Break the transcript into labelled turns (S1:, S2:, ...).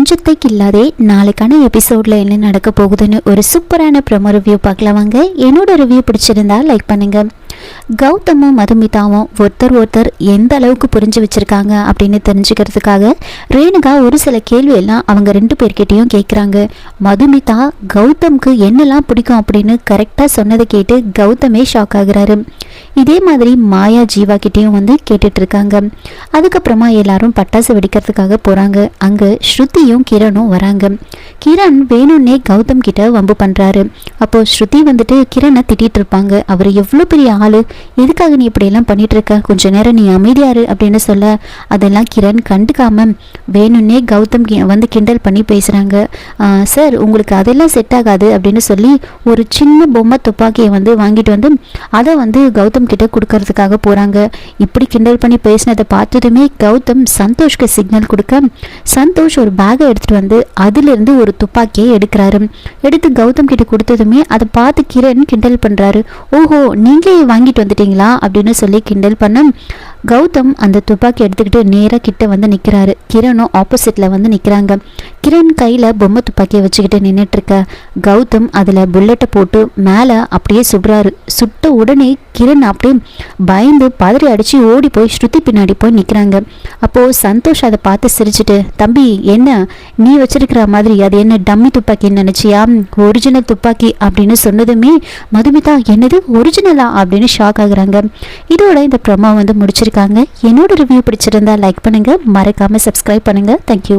S1: கொஞ்சத்தைக்கு இல்லாதே நாளைக்கான எபிசோடில் என்ன நடக்க போகுதுன்னு ஒரு சூப்பரான ப்ரோமோ ரிவ்யூ பார்க்கலாம் வாங்க. என்னோட ரிவ்யூ பிடிச்சிருந்தா லைக் பண்ணுங்கள். கௌதமும் மதுமிதாவும் ஒருத்தர் எந்த அளவுக்கு புரிஞ்சு வச்சுருக்காங்க அப்படின்னு தெரிஞ்சுக்கிறதுக்காக ரேணுகா ஒரு சில கேள்வியெல்லாம் அவங்க 2 பேர்கிட்டையும் கேட்குறாங்க. மதுமிதா கௌதம்க்கு என்னெல்லாம் பிடிக்கும் அப்படின்னு கரெக்டாக சொன்னதை கேட்டு கௌதமே ஷாக் ஆகுறாரு. இதே மாதிரி மாயா ஜீவா கிட்டேயும் வந்து கேட்டுட்ருக்காங்க. அதுக்கப்புறமா எல்லாரும் பட்டாசு வெடிக்கிறதுக்காக போகிறாங்க. அங்கே ஸ்ருதியும் கிரணும் வராங்க. கிரண் வேணும்னே கௌதம் கிட்ட வம்பு பண்ணுறாரு. அப்போது ஸ்ருதி வந்துட்டு கிரணை திட்டிகிட்டு இருப்பாங்க. அவர் எவ்வளோ பெரிய ஆள், எதுக்காக நீ இப்படியெல்லாம் பண்ணிட்டு இருக்க, கொஞ்ச நேரம் நீ அமைதியாரு அப்படின்னு சொல்ல அதெல்லாம் கிரண் கண்டுக்காம வேணும்னே கௌதம் வந்து கிண்டல் பண்ணி பேசுகிறாங்க. சார் உங்களுக்கு அதெல்லாம் செட் ஆகாது அப்படின்னு சொல்லி ஒரு சின்ன பொம்மை துப்பாக்கியை வந்து வாங்கிட்டு வந்து அதை வந்து கௌதம் கிட்ட கொடுக்கறதுக்காக போகிறாங்க. இப்படி கிண்டல் பண்ணி பேசினதை பார்த்ததுமே கௌதம் சந்தோஷ்க்கு சிக்னல் கொடுக்க சந்தோஷ் ஒரு பேக்கை எடுத்துகிட்டு வந்து அதிலிருந்து ஒரு துப்பாக்கியை எடுக்கிறாரு. எடுத்து கௌதம் கிட்ட கொடுத்ததுமே அதை பார்த்து கிரண் கிண்டல் பண்ணுறாரு. ஓஹோ, நீங்களே வாங்கிட்டு வந்துட்டீங்களா அப்படின்னு சொல்லி கிண்டல் பண்ண கௌதம் அந்த துப்பாக்கி எடுத்துக்கிட்டு நேராக கிட்ட வந்து நிற்கிறாரு. கிரணும் ஆப்போசிட்டில் வந்து நிற்கிறாங்க. கிரண் கையில் பொம்மை துப்பாக்கியை வச்சுக்கிட்டு நின்றுட்டுருக்க கௌதம் அதில் புல்லட்டை போட்டு மேலே அப்படியே சுடுறாரு. சுட்ட உடனே கிரண் அப்படியே பயந்து பதறி அடித்து ஓடி போய் ஸ்ருதி பின்னாடி போய் நிற்கிறாங்க. அப்போது சந்தோஷ் அதை பார்த்து சிரிச்சுட்டு, தம்பி என்ன நீ வச்சிருக்கிற மாதிரி அது என்ன டம்மி துப்பாக்கின்னு நினச்சியா, ஒரிஜினல் துப்பாக்கி அப்படின்னு சொன்னதுமே மதுமிதா என்னது ஒரிஜினலா அப்படின்னு ஷாக் ஆகுறாங்க. இதோட இந்த ப்ரோமோ வந்து முடிச்சிருக்காங்க. என்னோட ரிவ்யூ பிடிச்சிருந்தா லைக் பண்ணுங்கள், மறக்காமல் சப்ஸ்கிரைப் பண்ணுங்கள். தேங்க்யூ.